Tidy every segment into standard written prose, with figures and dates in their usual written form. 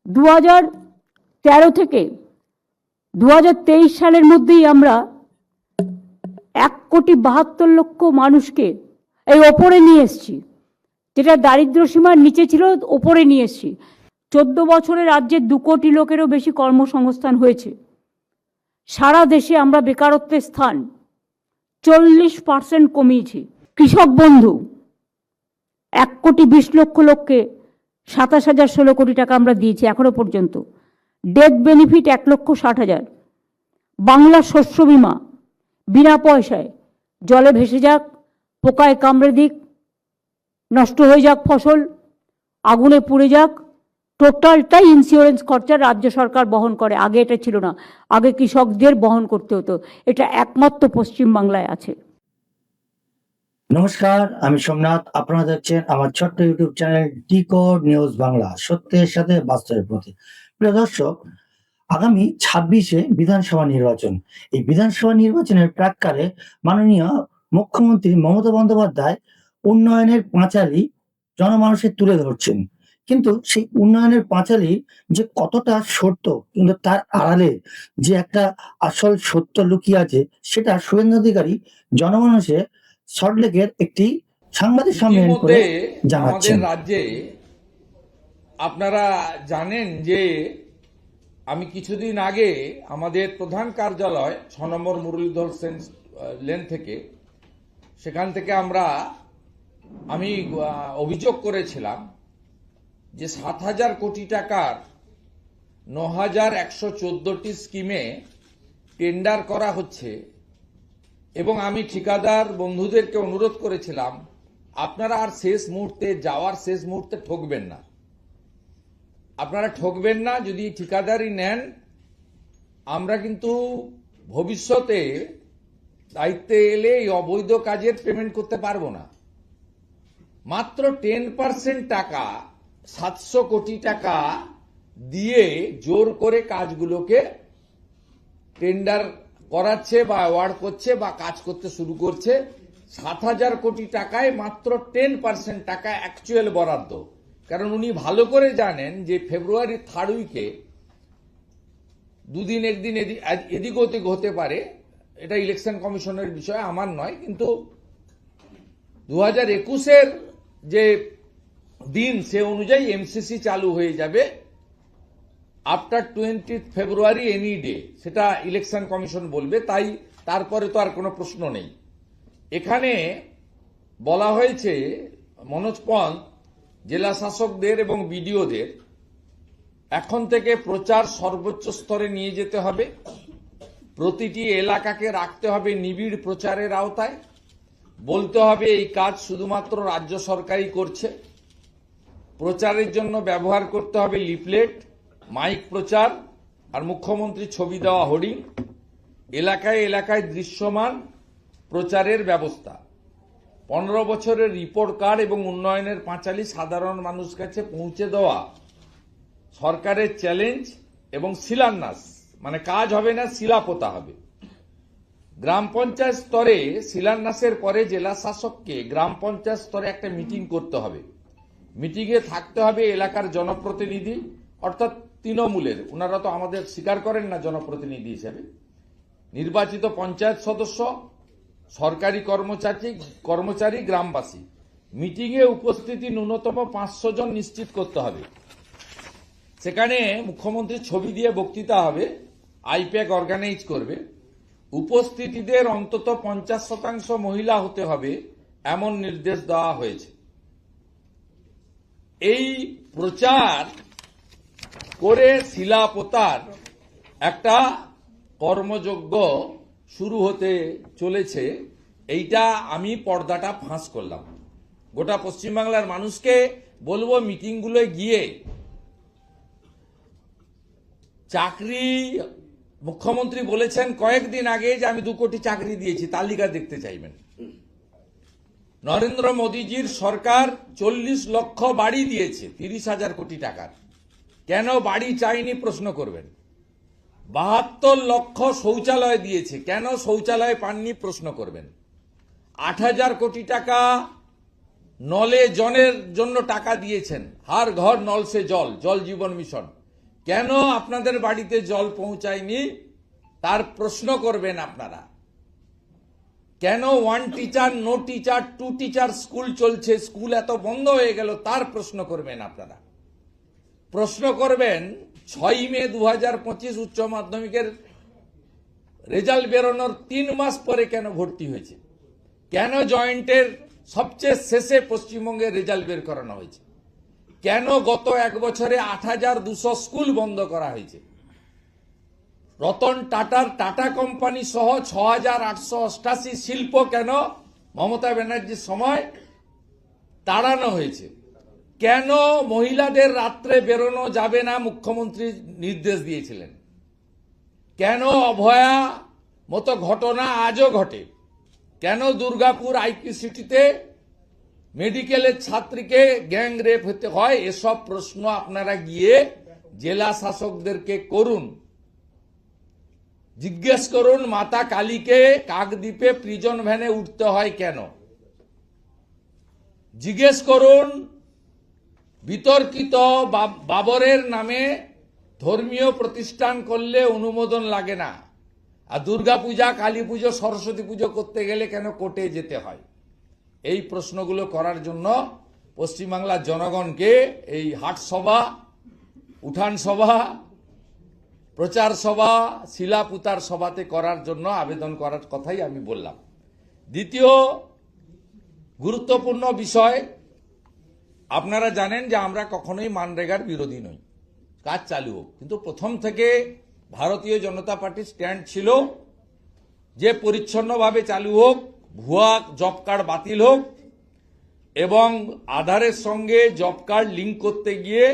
2013 থেকে 2023 সালের মধ্যেই আমরা 1,72,00,000 মানুষকে এই ওপরে নিয়ে এসেছি, যেটা দারিদ্র সীমার নিচে ছিল ওপরে নিয়ে এসেছি। 14 বছরে রাজ্যে 2 কোটি লোকেরও বেশি কর্মসংস্থান হয়েছে। সারা দেশে আমরা বেকারত্বের স্থান 40% কমিয়েছি। কৃষক বন্ধু 1,20,00,000 লোককে 27,16 কোটি টাকা আমরা দিয়েছি এখনো পর্যন্ত। Death benefit 1,60,000। বাংলা শস্য বিমা বিনা পয়সায়, জলে ভেসে যাক, পোকায় কামড়ে দিক, নষ্ট হয়ে যাক ফসল, আগুনে পুড়ে যাক, টোটালটাই ইন্স্যুরেন্স খরচা রাজ্য সরকার বহন করে। আগে এটা ছিল না, আগে কৃষকদের বহন করতে হতো। এটা একমাত্র পশ্চিমবাংলায় আছে। নমস্কার, আমি সোমনাথ। আপনারা দেখছেন আমার ছোট্ট YouTube channel decode news Bangla, সত্যের সাথে বাস্তবের প্রতি। প্রিয় দর্শক, আগামী 26-এ বিধানসভা নির্বাচন। এই বিধানসভা নির্বাচনের প্রাক্কালে মাননীয় মুখ্যমন্ত্রী মমতা বন্দ্যোপাধ্যায় উন্নয়নের পাঁচালী জনমানুষে তুলে ধরছেন, কিন্তু সেই উন্নয়নের পাঁচালী যে কতটা সত্য, কিন্তু তার আড়ালে যে একটা আসল সত্য লুকিয়ে আছে, সেটা শুভেন্দু অধিকারী জনমানুষে সল্টলেকের একটি সাংবাদিক সম্মেলন করে জানাচ্ছেন। আমাদের রাজ্যে আপনারা জানেন যে আমি কিছুদিন আগে আমাদের প্রধান কার্যালয় 6 নম্বর মুরলীধর সেন লেন থেকে, সেখান থেকে আমি অভিযোগ করেছিলাম যে 7,000 কোটি টাকার 9,114টি স্কিমে টেন্ডার করা হচ্ছে, এবং আমি ঠিকাদার বন্ধুদেরকে অনুরোধ করেছিলাম আপনারা আর যাওয়ার শেষ মুহূর্তে ঠকবেন না। আপনারা ঠকবেন না, যদি ঠিকাদারি নেন আমরা কিন্তু ভবিষ্যতে দায়িত্বে এলে এই অবৈধ কাজের পেমেন্ট করতে পারবো না। মাত্র 10% টাকা, 700 কোটি টাকা দিয়ে জোর করে কাজগুলোকে টেন্ডার করাচ্ছে বা অ্যাওয়ার্ড করছে বা কাজ করতে শুরু করছে। 7,000 কোটি টাকায় মাত্র 10% টাকা অ্যাকচুয়াল বরাদ্দ। কারণ উনি ভালো করে জানেন যে ফেব্রুয়ারি 3rd উইকে দুদিন একদিন এদিক ওদিক হতে পারে, এটা ইলেকশন কমিশনের বিষয়, আমার নয়। কিন্তু 2021-এর যে দিন, সে অনুযায়ী এমসিসি চালু হয়ে যাবে আফটার 20th ফেব্রুয়ারি এনি ডে, সেটা ইলেকশন কমিশন বলবে। তাই তারপরে তো আর কোনো প্রশ্ন নেই। এখানে বলা হয়েছে মনোজ পন্থ জেলা শাসকদের এবং বিডিওদের এখন থেকে প্রচার সর্বোচ্চ স্তরে নিয়ে যেতে হবে, প্রতিটি এলাকাকে রাখতে হবে নিবিড় প্রচারের আওতায়, বলতে হবে এই কাজ শুধুমাত্র রাজ্য সরকারই করছে, প্রচারের জন্য ব্যবহার করতে হবে লিফলেট, মাইক প্রচার আর মুখ্যমন্ত্রী ছবি দেওয়া হোর্ডিং, এলাকায় এলাকায় দৃশ্যমান প্রচারের ব্যবস্থা, 15 বছরের রিপোর্ট কার্ড এবং উন্নয়নের পাঁচালী সাধারণ মানুষ কাছে পৌঁছে দেওয়া সরকারের চ্যালেঞ্জ, এবং শিলান্যাস, মানে কাজ হবে না, শিলা পোতা হবে। গ্রাম পঞ্চায়েত স্তরে শিলান্যাসের পরে জেলা শাসককে গ্রাম পঞ্চায়েত স্তরে একটা মিটিং করতে হবে। মিটিংয়ে থাকতে হবে এলাকার জনপ্রতিনিধি, অর্থাৎ তৃণমূলের, ওনারা তো আমাদের স্বীকার করেন না জনপ্রতিনিধি হিসেবে, নির্বাচিত পঞ্চায়েত সদস্য, সরকারি কর্মচারী, গ্রামবাসী। মিটিংয়ে উপস্থিতি ন্যূনতম 500 জন নিশ্চিত করতে হবে। সেখানে মুখ্যমন্ত্রীর ছবি দিয়ে বক্তৃতা হবে, আইপ্যাক অর্গানাইজ করবে। উপস্থিতিদের অন্তত 50% মহিলা হতে হবে, এমন নির্দেশ দেওয়া হয়েছে। এই প্রচার করে শিলা পোতার একটা কর্মযজ্ঞ শুরু হতে চলেছে। এইটা আমি পর্দাটা ফাঁস করলাম। গোটা পশ্চিমবাংলার মানুষকে বলবো, মিটিংগুলোয় গিয়ে চাকরি, মুখ্যমন্ত্রী বলেছেন কয়েকদিন আগে যে আমি 2 কোটি চাকরি দিয়েছি, তালিকা দেখতে চাইবেন। নরেন্দ্র মোদীজির সরকার 40 লক্ষ বাড়ি দিয়েছে 30,000 কোটি টাকার। কেন বাড়ি চাইনি প্রশ্ন করবেন। 72 লক্ষ শৌচালয় দিয়েছে, কেন শৌচালয় পাননি প্রশ্ন করবেন। 8,000 কোটি টাকা নলে জলের জন্য টাকা দিয়েছেন, হার ঘর নল সে জল, জল জীবন মিশন। কেন আপনাদের বাড়িতে জল পৌঁছায়নি তার প্রশ্ন করবেন আপনারা। কেন one teacher no teacher two teacher school চলছে, স্কুল এত বন্ধ হয়ে গেল তার প্রশ্ন করবেন আপনারা। প্রশ্ন করবেন 6 মে 2025 উচ্চ মাধ্যমিকের রেজাল্ট বেরোনোর 3 মাস পরে কেন ভর্তি হয়েছে, কেন জয়েন্টের সবচেয়ে শেষে পশ্চিমবঙ্গের রেজাল্ট বের করানো হয়েছে, কেন গত 1 বছরে 8200 স্কুল বন্ধ করা হয়েছে, রতন টাটার টাটা কোম্পানি সহ 6888 শিল্প কেন মমতা ব্যানার্জির সময় তাড়ানো হয়েছে, কেন মহিলাদের রাত্রে বেরোনো যাবে না মুখ্যমন্ত্রী নির্দেশ দিয়েছিলেন, কেন অভয়া মতো ঘটনা আজও ঘটে, কেন দুর্গাপুর আইপি সিটিতে মেডিকেলের ছাত্রীকে গ্যাং রেপ হতে হয়, এসব প্রশ্ন আপনারা গিয়ে জেলা শাসকদেরকে করুন। জিজ্ঞেস করুন মাতা কালীকে কাকদ্বীপে প্রিজন ভ্যানে উঠতে হয় কেন, জিজ্ঞেস করুন বিতর্কিত বাবরের নামে ধর্মীয় প্রতিষ্ঠান করলে অনুমোদন লাগে না, আর দুর্গাপূজা কালী পুজো সরস্বতী পুজো করতে গেলে কেন কোর্টে যেতে হয়। এই প্রশ্নগুলো করার জন্য পশ্চিমবাংলার জনগণকে এই হাট সভা, উঠান সভা, প্রচার সভা, শিলাপুতার সভাতে করার জন্য আবেদন করার কথাই আমি বললাম। দ্বিতীয় গুরুত্বপূর্ণ বিষয়, আপনারা জানেন যে আমরা কখনোই মানরেগার বিরোধী নই, কাজ চালু হোক, কিন্তু প্রথম থেকে ভারতীয় জনতা পার্টির স্ট্যান্ড ছিল যে পরিচ্ছন্নভাবে চালু হোক, ভুয়া জব কার্ড বাতিল হোক, এবং আধারের সঙ্গে জব কার্ড লিঙ্ক করতে গিয়ে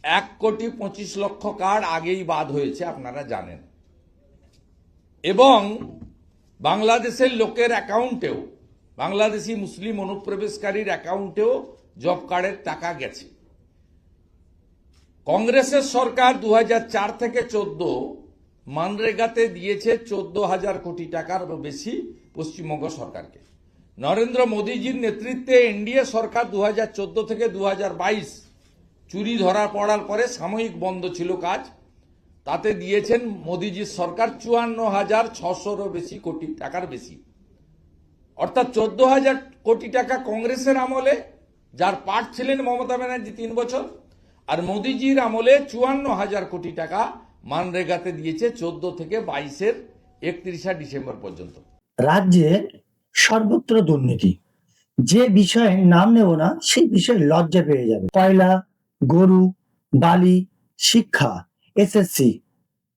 1,25,00,000 কার্ড আগেই বাদ হয়েছে আপনারা জানেন, এবং বাংলাদেশের লোকের অ্যাকাউন্টেও, বাংলাদেশি মুসলিম অনুপ্রবেশকারীর অ্যাকাউন্টেও জব কার্ডের টাকা গেছে। কংগ্রেসের সরকার 2004 থেকে 14 মানরেগাতে দিয়েছে 14,000 কোটি টাকার বেশি পশ্চিমবঙ্গ সরকারকে। নরেন্দ্র মোদীজির নেতৃত্বে এনডিএ সরকার 2014 থেকে 2022 চুরি ধরা পড়ার পরে সাময়িক বন্ধ ছিল কাজ, তাতে দিয়েছেন মোদীজির সরকার 54,600 বেশি কোটি টাকার বেশি, অর্থাৎ 14,000 কোটি টাকা কংগ্রেসের আমলে, যার পার্ট ছিলেন মমতা ব্যানার্জি 3 বছর, আর মোদীজির আমলে 54,000 কোটি টাকা মানরেগাতে দিয়েছে 14 থেকে 22-এর 31 ডিসেম্বর পর্যন্ত। রাজ্যে সর্বত্র দুর্নীতি, যে বিষয়ে নাম নেব না সেই বিষয়ে লজ্জা পেয়ে যাবে। কয়লা, গরু, বালি, শিক্ষা, এসএসসি,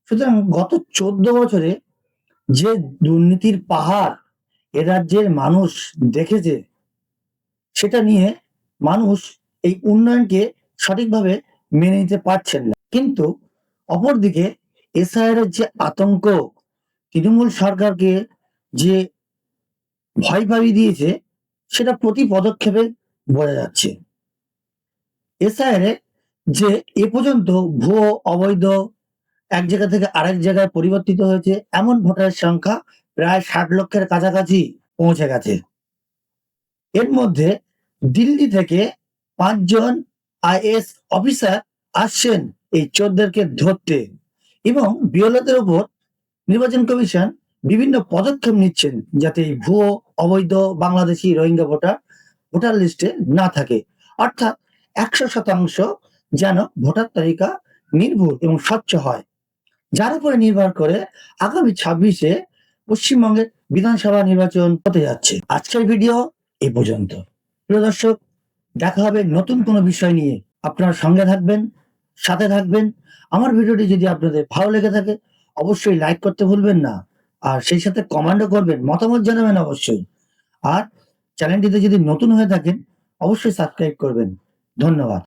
সুতরাং গত 14 বছরে যে দুর্নীতির পাহাড় এ রাজ্যের মানুষ দেখেছে, সেটা নিয়ে মানুষ এই উন্নয়নকে সঠিকভাবে মেনে নিতে পারছেন না। কিন্তু অপরদিকে এসআইআর এর যে আতঙ্ক তৃণমূল সরকারকে যে ভয় পাইয়ে দিয়েছে, সেটা প্রতি পদক্ষেপে বোঝা যাচ্ছে। এসআইআর যে এ পর্যন্ত ভুয়ো অবৈধ এক জায়গা থেকে আরেক জায়গায় পরিবর্তিত হয়েছে এমন ভোটারের সংখ্যা প্রায় 60 লক্ষের কাছাকাছি পৌঁছে গেছে। এর মধ্যে দিল্লি থেকে 5 জন আইএএস অফিসার আসছেন এই চোরদেরকে ধরতে, এবং বিএলওদের উপর নির্বাচন কমিশন বিভিন্ন পদক্ষেপ নিচ্ছেন যাতে এই ভুয়ো অবৈধ বাংলাদেশি রোহিঙ্গা ভোটার লিস্টে না থাকে, অর্থাৎ 100% যেন ভোটার তালিকা নির্ভুল এবং স্বচ্ছ হয়, যার উপরে নির্ভর করে আগামী 26-এ পশ্চিমবঙ্গের বিধানসভা নির্বাচন হতে যাচ্ছে। আজকের ভিডিও এই পর্যন্ত। প্রিয় দর্শক, দেখা হবে নতুন কোনো বিষয় নিয়ে। আপনারা সঙ্গে থাকবেন, সাথে থাকবেন। আমার ভিডিওটি যদি আপনাদের ভালো লেগে থাকে অবশ্যই লাইক করতে ভুলবেন না, আর সেই সাথে কমেন্টও করবেন, মতামত জানাবেন অবশ্যই। আর চ্যানেলটিতে যদি নতুন হয়ে থাকেন অবশ্যই সাবস্ক্রাইব করবেন। ধন্যবাদ।